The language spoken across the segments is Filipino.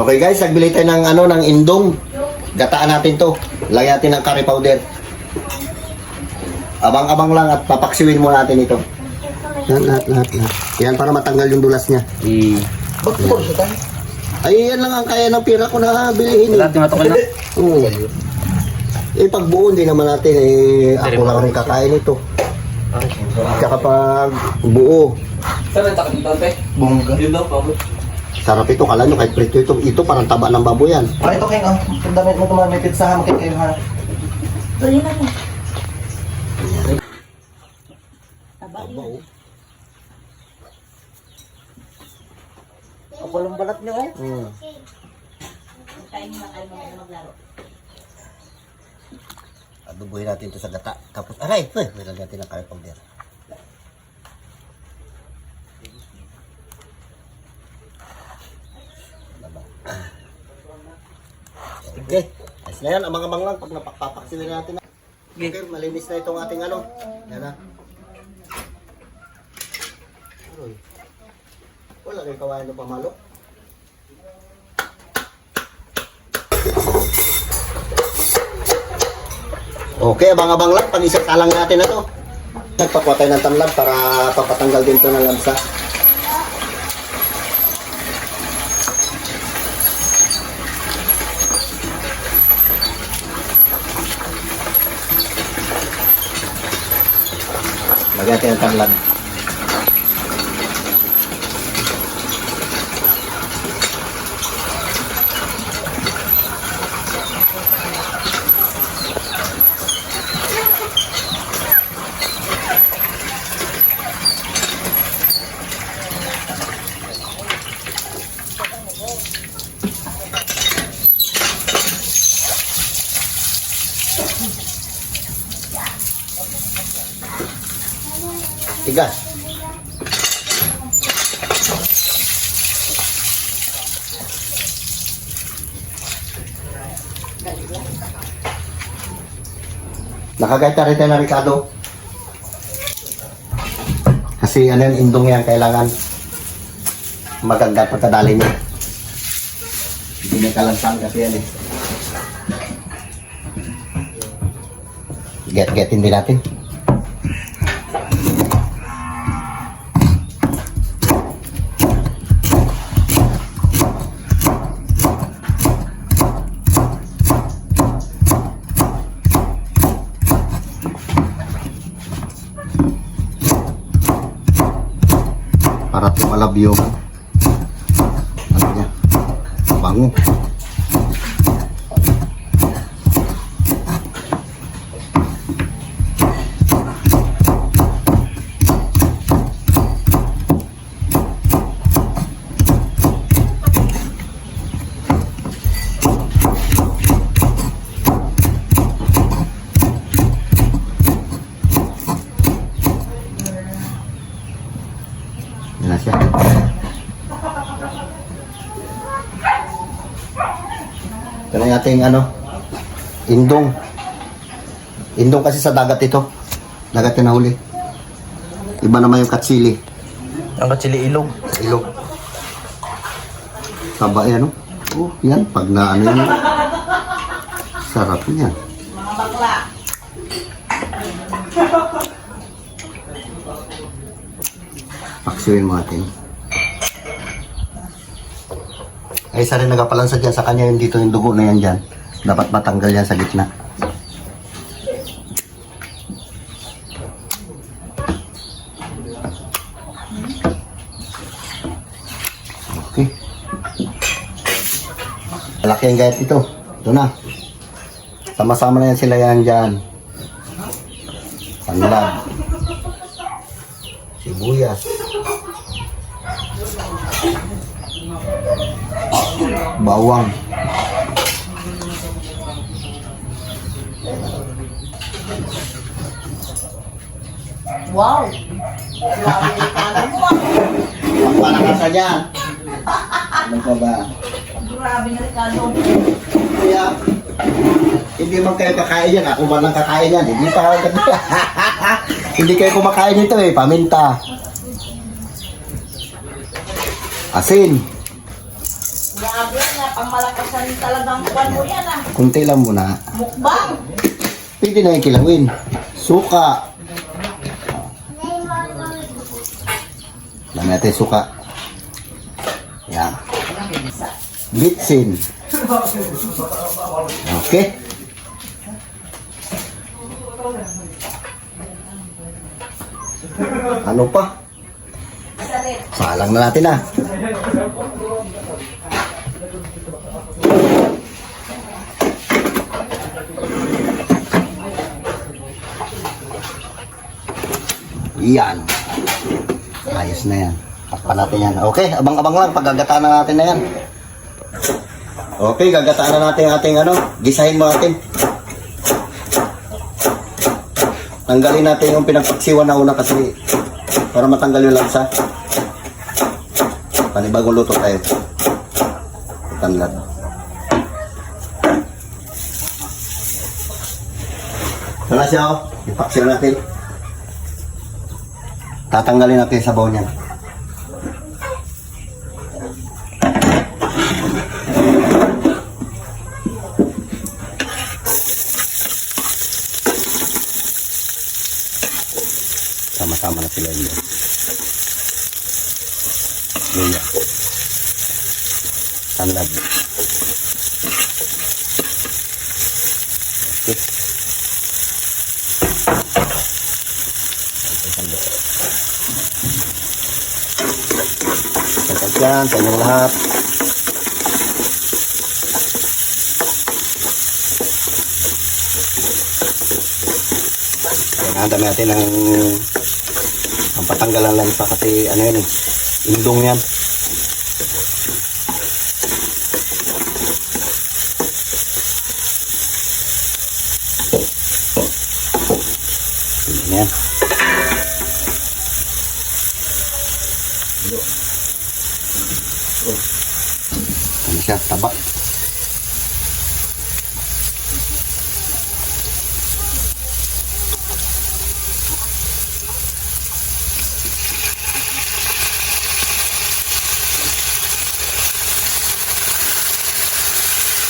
Okay guys, nagbili tayo ng ano, ng indong. Gataan natin to. Lagyan natin ng curry powder. Abang-abang lang at papaksiwin mo natin ito. Lahat. Yan para matanggal yung dulas niya. Bakit po siya tayo? Ay, yan lang ang kaya ng pira ko na bilihin. Lahat yung matagal na. Oo. Eh, pag buo, hindi naman natin. Ako lang rin kakain ito. Tsaka pag buo. Saan ang takot dito, Ante? Bongga. Yun daw, Pablo. Sarap ito. Kala nyo, kahit prito ito. Ito parang taba ng baboy yan. Ay, ito kayo, kung damit mo tumamay, pizzahan mo kayo, ha? Tabaw. Ang walang balat niyo, eh. Adubuhin natin ito sa gata. Tapos, aray! May lagyan natin ng curry powder. Okay. Ayos na yan. Amang-amang lang pag napakpapaksiwin natin. Okay, malinis na itong ating ano. Yan na. Uy. Wala kayo kawain ng pamalo. Okay, abang-abang lang. Pag-isang talang natin na to. Nagpakuha tayo ng tanlad para papatanggal din ito ng lamsa. Lagyan natin ng tanlad. Tigas. Nakagaita rin tayo na Ricardo. Kasi ano yung indong yan, kailangan maganda pagkadali niya. Hindi na kalansang kasi yan eh. Get-getin din natin. Para tumalab yung ano niya, bango. Yan na siya. Ito na yung ating ano, indong. Indong kasi sa dagat ito. Dagat yung nahuli. Iba naman yung katsili. Ang katsili ilog. Ilog. Taba yan, no? Oh, yan. Pag na ano yun. Sarap yan. Mga bakla. Paksiwin mo natin. Ay, isa rin nagapalansa dyan sa kanya yung dito yung dugo na yan dyan. Dapat matanggal yan sa gitna. Okay. Malaki ang gayat ito. Ito na. Sama-sama na yan sila yan dyan. Panlad. Sibuyas. Bawang. Wow! Grabe yung kanan mo. Parang ka dyan. Ano pa ba? Grabe na Ricardo. Kaya, hindi man kayo kakain yan. Ako man lang kakain yan. Hindi pa hindi kayo kumakain nito eh. Paminta. Asin. Grabe. nga, pang malakasan talagang kuwan mo yan ah. Kunti lang muna. Mukbang. Pwede na yung kilawin. Suka. Dami natin suka. Yan. Bitsin. Okay. Ano pa? Salit. Salang na natin ah. Yan. Ayos na yan. Takpan natin yan. Okay, abang-abang lang. Paggagataan na natin na yan. Okay, gagataan na natin ating ano. Gisahin mo natin. Tanggalin natin yung pinagpaksiwan na una kasi para matanggal yung lansa. Panibagong luto tayo. Tanglad. Ito na siya, oh. Ipaksiw natin. Tatanggalin natin yung sabaw niya. Sama-sama na sila yun. Luya. Tanglad. Okay. Sangkal yan sa inyong lahat. Kailangan natin ang patanggalan lang pa kasi ano yan eh, indong yan. Yan. Ano siya, taba.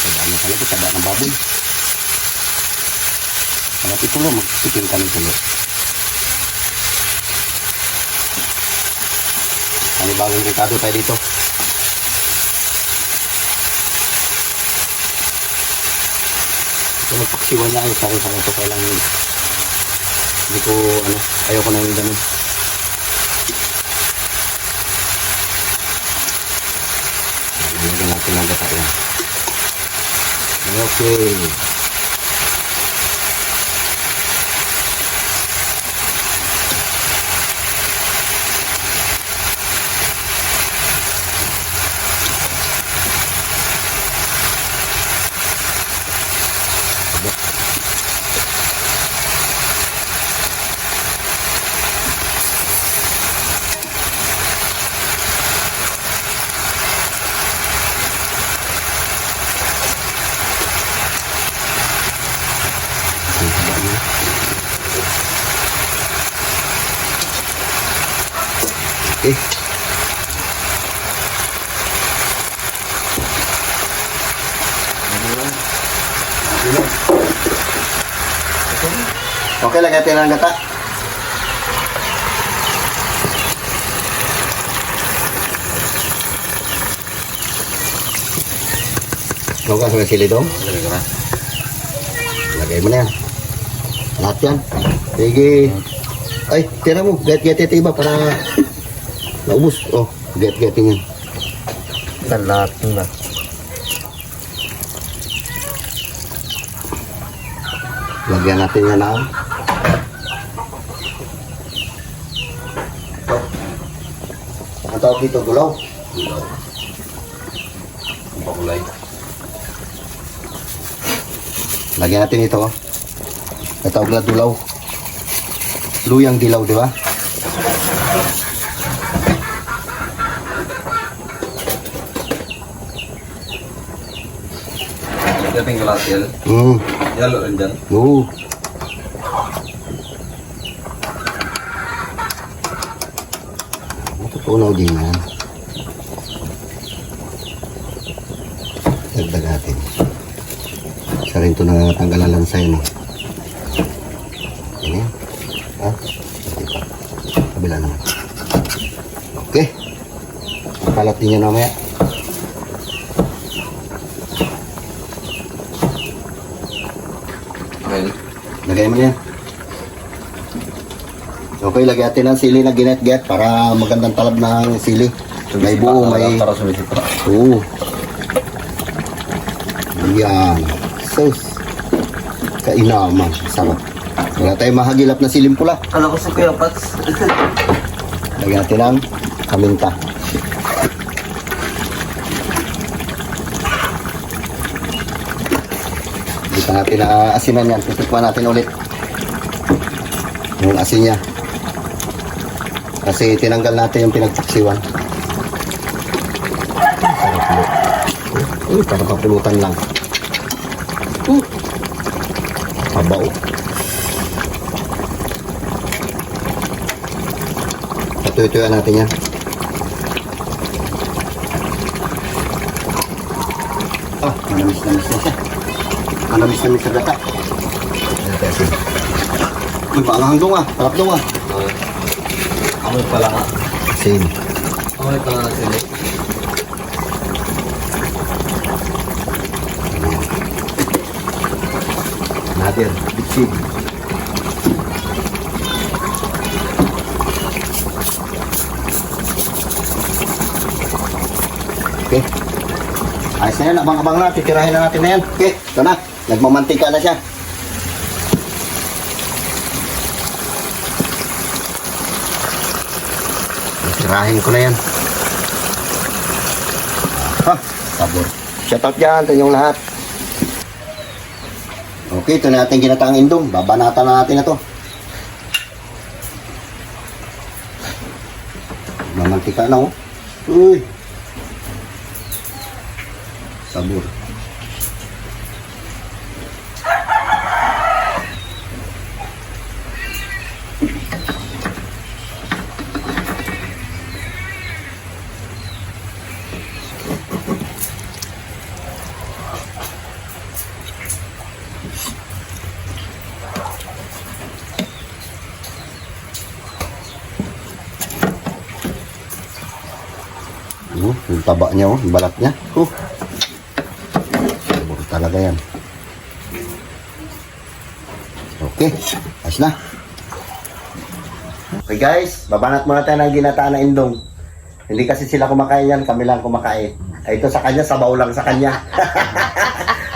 Taba talaga, taba ng baboy. Kalau itu lo magsikin kami tulo. Kami bagong Ricardo tayo dito. Ito magpaksiwan niya kayo sa akin sa ito. Kailangan hindi ko ano, ayaw ko na yung ganun. Nalagyan natin ang gata yan. Okay. Okay. Okay, lagyan natin ang gata. Huwag ka sa sili dong. Lagay mo na yan. Lahat yan. Sige. Ay, tira mo. Get iba para naubos. Oh, get-getin yan. Lahat na. Lagyan natin yan na. Ito. Ang tawag dito, gulaw. Gulaw. Ang pakulay. Lagyan natin ito. Ang tawag na dulaw. Luyang dilaw, di ba? Dating kelas ya. Ya lo renjan. Matutunaw din yan. Dagdag natin. Isa rin ito na tanggalan lang sa'yo, no? Yan yan. Ha? Ito pa. Kabila naman. Okay. Kalat din yan mamaya. Okay. Lagay mo yan. Okay, lagyan natin ang sili na ginet-get para magandang talab ng sili. May buo, may... Para sumisipra. Oo. Yan. Sus. Kainaman. Sarap. Wala tayong mahagilap na siling pula. Kala ko si Kuya Pats. Lagyan natin ang kaminta. Hindi pa natin asinan yan. Titikman natin ulit. Yung asin niya. Kasi tinanggal natin yung pinagpaksiwan. Sarap mo. Uy, para papulutan lang. Pabaw. Patutuyan natin yan. Ah, manamis-namis na siya. Manamis-namis sa gata. Ito asin. Uy, paanghang dong ah. Palap dong ah. Amoy pala nga. Asin. Amoy pala nga sila. Natin. Bitsig. Okay. Ayos na yan. Abang-abang na. Titirahin na natin na yan. Okay. Ito na. Nagmamantika na siya. Titirahin ko na yan. Ha. Sabor. Shout out dyan. Ito yung lahat. Okay. Ito na natin ginataang indong. Babanatan na natin na to. Mamantika na oh. Uy. Sabor. Yung taba niya, yung balat niya. Sabor talaga yan. Okay, ayos na. Okay guys, babanat muna tayo ng ginataan na indong. Hindi kasi sila kumakain yan, kami lang kumakain. Ay, ito sa kanya, sabaw lang sa kanya.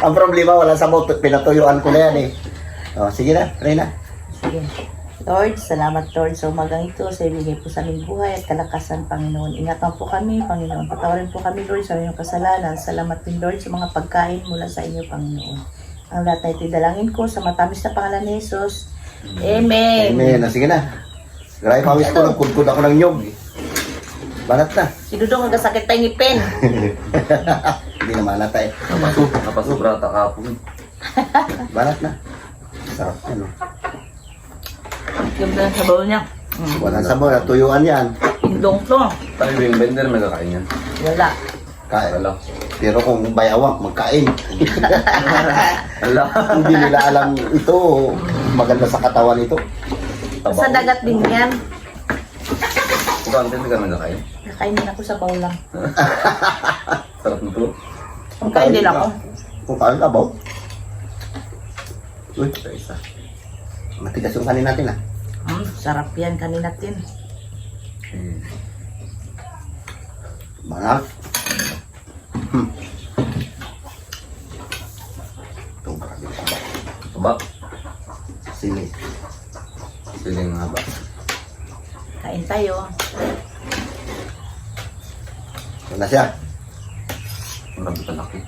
Ang problema, walang sabaw, pinatuyuan ko na yan eh. Oh, sige na, try na. Sige. Lord, salamat Lord sa umagang ito sa ibigay po sa aming buhay at kalakasan, Panginoon. Ingatan po kami, Panginoon. Patawarin po kami, Lord, sa inyong kasalanan. Salamat din, Lord, sa mga pagkain mula sa inyo, Panginoon. Ang lahat na ito dalangin ko sa matamis na pangalan ni Jesus. Amen. Amen, sige na. Grabe pawis ko, nagkudkud ako ng nyog. Banat na. Si Dudong nagkasakit tayong ngipin. Hindi naman natay. Napasubra takapon. Banat na. Sarap ano. Yung na sa bawl niya. Walang sabaw, natuyuan yan. Indong to. Tayo yung vendor may kakain yan. Wala. Kain. Wala. Pero kung bayawak, magkain. Wala. Hindi nila alam ito. Maganda sa katawan ito. Sa dagat din yan. Ikaw, hindi ka nagkakain. Nakain din ako sa bawl lang. Sarap nito. Ang kain din ako. Kung kain ka ba? Uy, Sa isa. matigas yung kanin natin ah. Sarap yan kanina tin. Banat. Ito, marami pa ba? Aba. Sili. Siling nga ba? Kain tayo. Ito na siya. Marami ka laki.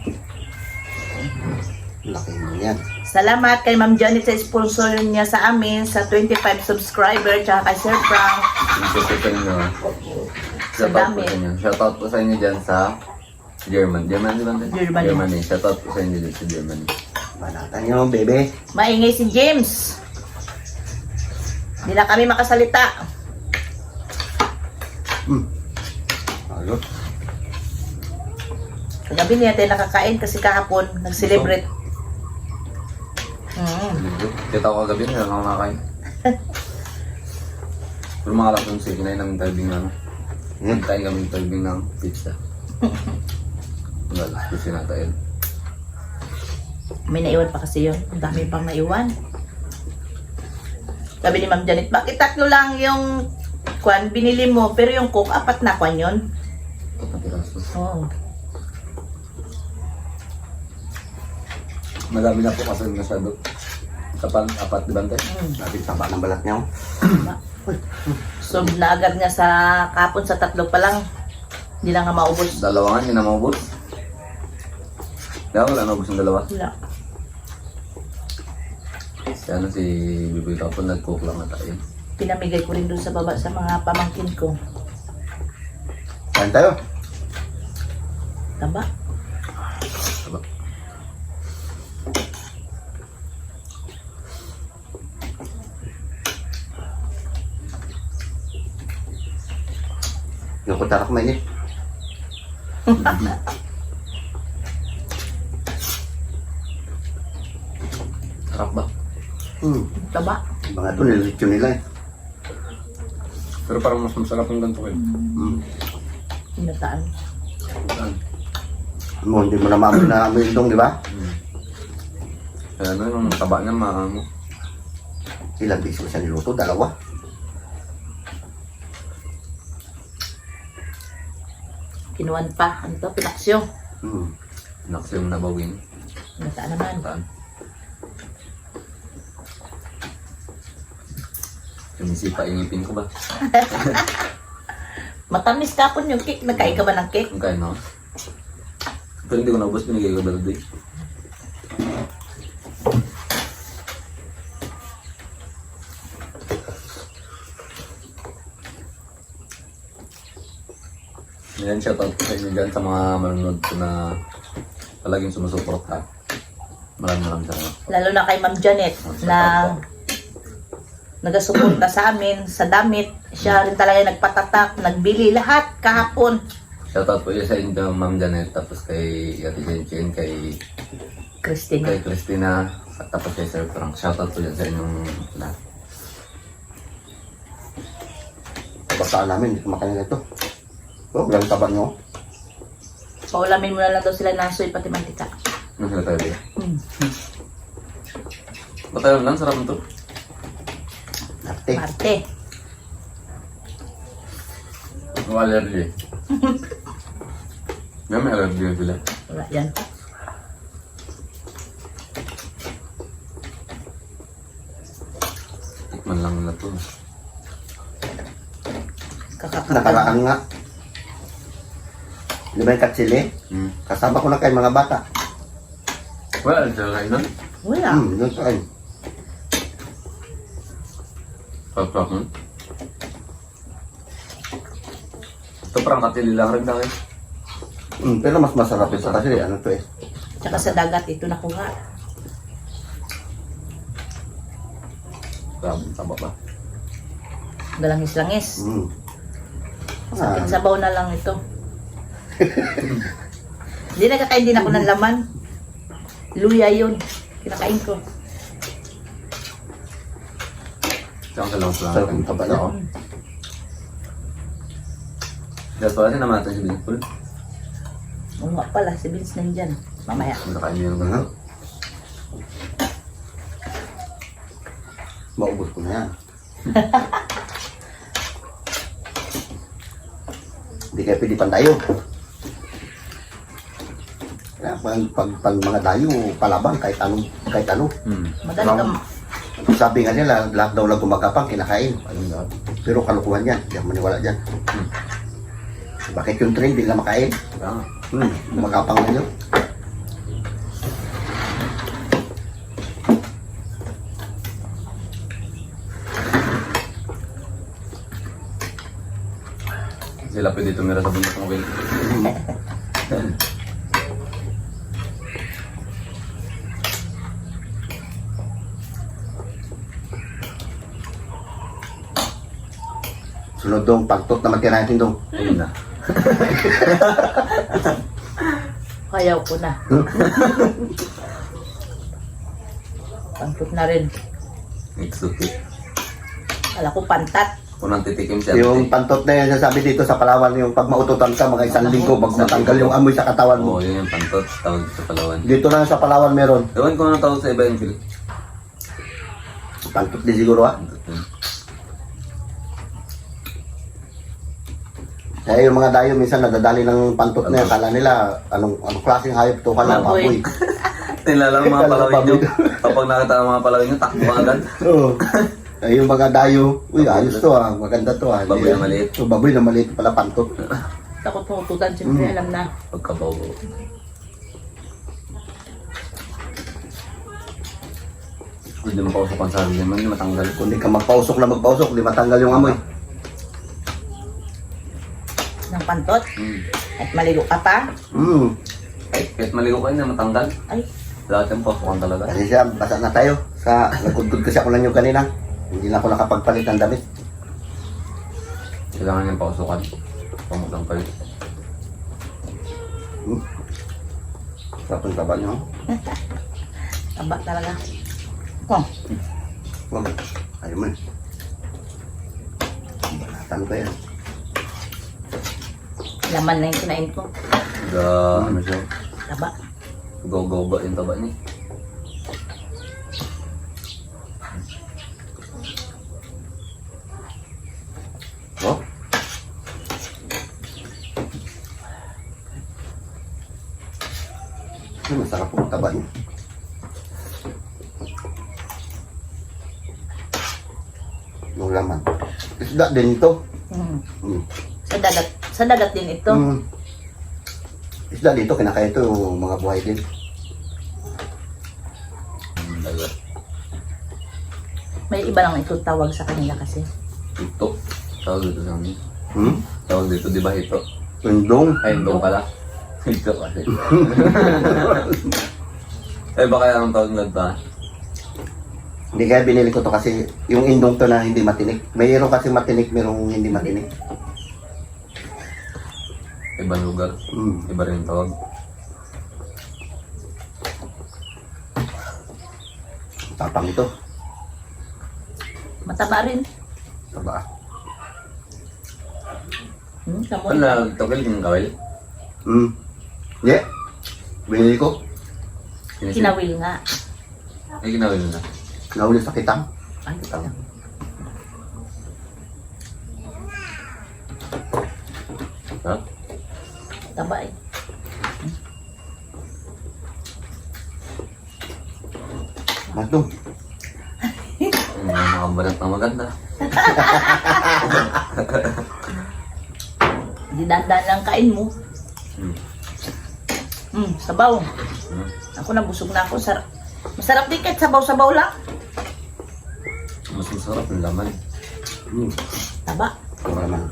Laki mo yan. Salamat kay Ma'am Janet sa sponsor niya sa amin sa 25 subscriber tsaka kay Sir Frank. Shout out sa inyo. Shout out po sa inyo. Shout out po sa inyo dyan sa German. German, di ba? Germany. Germany. Shout out po sa inyo dyan sa Germany. Banatan nyo, bebe. Maingay si James. Hindi na kami makasalita. Ayos. Kagabi niya tayo nakakain kasi kahapon nag-celebrate. Kita ko kagabi, hindi lang ako nakakain. Pero mga alas ng sige, kinain namin talbing ng kain kami talbing ng pizza. Wala, gusto na tayo. May naiwan pa kasi yun. Ang dami pang naiwan. Sabi ni Ma'am Janet, bakit 3 lang yung kwan binili mo, pero yung coke, 4 na kwan yun? Ito na piraso. Oo. Madami na po kasi masyado. Kapag 4, di ba tayo? Natin taba ng balat niya. So, naagad niya sa kapon sa 3 pa lang. Hindi lang nga maubos. Dalawa nga, hindi na maubos. Kaya wala naubos yung dalawa. Wala. Si ano si Biboy kapon nag-cook lang na tayo. Pinamigay ko rin doon sa baba sa mga pamangkin ko. Kain tayo. Taba. Diba? Yung kutara ko mainit. Sarap ba? Taba. Mga ito, nilitsyo nila eh. Pero parang mas masarap yung ganito kayo. Pinataan. Mo, hindi mo na maamoy na amoy itong, di ba? Kaya ano, yung taba niya maano. Ilang bisis ko siya niluto, 2. Kinuwan pa. Ano to? Pinaksyo. Naksi yung nabawin. Pinataan naman. Saan? Sumisipa yung ngipin ko ba? Matamis kapon yung cake. Nagkain ka ba ng cake? Ang kain no? Pero hindi ko naubos, binigay ko ba today? Yan, shoutout ko sa inyo dyan sa mga manunod ko na palaging sumusuporta. Maraming salamat. Lalo na kay Ma'am Janet na nagasuporta sa amin sa damit. Siya rin talaga yung nagpatatak, nagbili lahat kahapon. Shoutout po yun sa inyo, Ma'am Janet, tapos kay Ate Jenchen, kay Christine. Christina, at tapos kay Sir Frank. Shoutout po yun sa inyong lahat. Bataan namin, hindi kumakain na ito. Oh, galing taba nyo. Paulamin mo na lang daw sila ng soy pati mantika. Ano sila tayo ba? Batayon lang, sarap nito. Ate. Marte. O allergy. May allergy na sila. Wala yan. Tikman lang nila to. Kakakapal. Nakaraan nga. Di ba yung katsili? Kasama ko na kayo mga bata. Wala, sila kain nun. Wala. Doon sa kayo. Sarap nun. Ito parang katili lang rin dahil. Pero mas masarap ito kasi ano to eh. Tsaka sa dagat ito nakuha. Grabe, taba ba? Galangis-langis. Sa akin, Ah, sabaw na lang ito. Hindi nagkakain din ako ng laman. Luya yun. Kinakain ko. Saan ka lang sa sarap yung taba niya. Dahil pala din naman natin si Binipul. Oo nga pala, si Vince nandyan. Mamaya. Kung nakain niyo yung ganito. Maubos ko na yan. Hindi kaya pwede pandayo. Kaya pag mga dayo, palabang kahit ano. Madali ka. Sabi nga nila, lahat daw lang gumagapang, kinakain. Ayun daw. Pero kalukuhan yan, hindi ako maniwala dyan. Bakit yung train, di lang makain? Ah, Gumagapang na yun. sila pwede tumira sa bundok ng Will. Sunod dong, pagtot na matira natin dong. Ayun na. Ayaw ko na. Pantot na rin. Exotic. Kala ko pantat. Unang titikim siya. Yung pantot na yan, sabi dito sa Palawan, yung pag maututan ka, mga isang linggo, pag matanggal yung amoy sa katawan mo. Oo, yun yung pantot. Tawag sa Palawan. Dito lang sa Palawan meron. Ewan ko na tawag sa iba yung Phil. Pantot din siguro ha. Pantot yun. Kaya yung mga dayo minsan nadadali ng pantot na yan. Kala nila, anong klaseng hayop to? Kala Baboy. baboy. Nilalang mga Kala palawin nyo. baboy. Kapag nakita ng mga palawin nyo, takbo agad. Oo. Ay, yung mga dayo, uy, ayos to ah, maganda to ah. Baboy na maliit. So, baboy na maliit pala pantot. Takot tumututan, siyempre alam na. Pagkabaw. Hindi mo pausok ang sarili naman, hindi matanggal. Kung di ka magpausok na magpausok, di matanggal yung amoy. Ng pantot. Hmm. At maligo ka pa. Kahit maligo kayo na matanggal. Ay, Lahat yung pausokan talaga. Kasi siya, basa na tayo. Nagkudkod kasi ako lang yung kanina. Hindi na ako nakapagpalit ng damit. Kailangan yung pausokan. Pamutang kayo. Sarap yung taba niyo. taba talaga. Oh, Wag. Ayaw mo eh. Balatan ko yan. laman na yung kinain ko. Ano siya? Taba. Go-go ba yung taba niya? Oh? Masarap po ang taba niyo. Yung laman. Isda din ito. Mm. Mm. Sa dagat din ito. Mm. Isda dito, kinakain ito yung mga buhay din. Dagat. May iba lang ito tawag sa kanila kasi. Ito. Tawag dito sa amin. Hmm? Tawag dito, di ba ito? Tundong. Ay, hindi pala. Ito kasi. Eh, baka ang tawag nga ba? Hindi kaya binili ko to kasi yung indong to na hindi matinik. Mayroon kasi matinik, mayroong hindi matinik. Ibang lugar. Mm. Iba rin yung tawag. Tapang ito. Mataba rin. Taba. Kamoy. Ano na, tawag yung kawil? Hmm. Yeah. Binili ko. Kinawil nga. Ay, ginawin mo na. Nahuli sa kitang. Ay, Tama. Ha? taba eh. Matong. Mga balat na maganda. Di dandan lang kain mo. Sabaw. Ako nabusog na ako. Masarap din kahit sabaw-sabaw lang. Mas masarap yung laman. Hmm. Taba. Taba naman.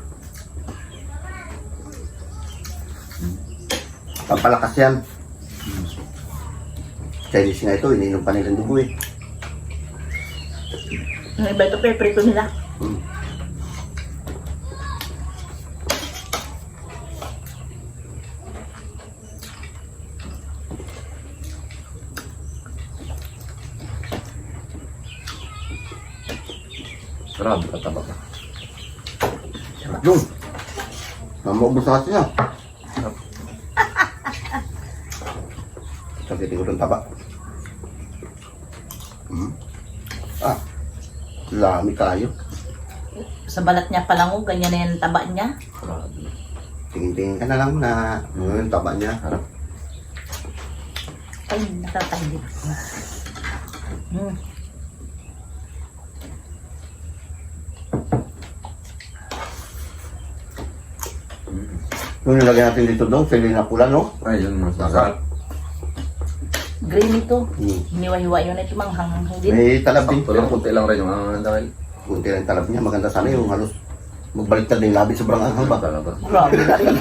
Pampalakas yan. Chinese nga ito, iniinom pa nilang dugo eh. Yung iba ito, prito nila. Hmm. Grabe ka taba ka. Yung. Mamubos na kasi niya. Sakitin ko itong taba. Hmm. Ah. Lami kayo. Sa balat niya pa lang, ganyan na yung taba niya. Grabe. Tingin-tingin ka na lang na yung taba niya. Ay, nakatahid. Yung nilagay natin dito daw, sili na pula, no? Ay, yun mas masarap. Green ito. Hmm. Hiniwa-hiwa yun ito, manghang din. May talab din. Sakto lang, kunti lang rin yung dahil. Kunti lang talab niya. Maganda sana yung halos magbaliktad na yung labi. Sobrang anghang ba? Talaga. Grabe na rin.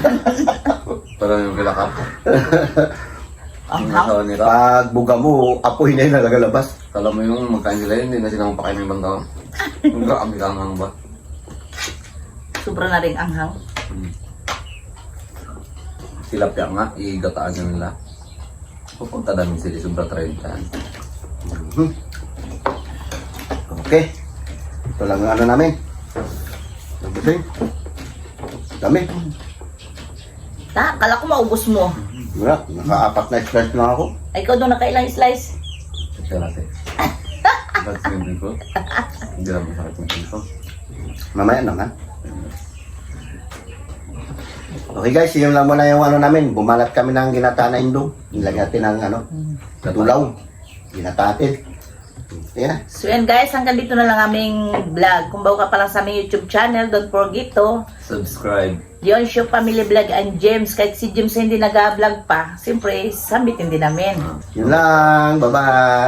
Parang yung kilakap. Ang Yung hang. asawa nila. Pag buga mo, apoy na yung nalagalabas. Kala mo yung magkain sila yun, hindi na sila mapakain ng ibang tao. Yung grabe ka ang ba? Sobra na rin ang hang. Tilapia nga, igataan nyo nila. Pupunta namin sila sobra 30. Mhm. Okay. Ito lang ang ano namin. Nabusing. Dami. Kala ko maubos mo. Wala, naka-4 na slice lang ako. Ay, ikaw doon nakailang slice. Ito natin. Ba't sinunod ko? Hindi lang masakit yung pinto. Mamaya na ha. Okay guys, yun lang muna yung ano namin. Bumalat kami ng ginata na indong. Nilagyan natin ng ano, tulaw. Ginata natin. Yan na. So yan guys, hanggang dito na lang aming vlog. Kung bago ka pa lang sa aming YouTube channel, don't forget to Subscribe. Dion Show Family Vlog and James. Kahit si James hindi nag-vlog pa, siyempre, sambitin din namin. Yun lang. Bye-bye.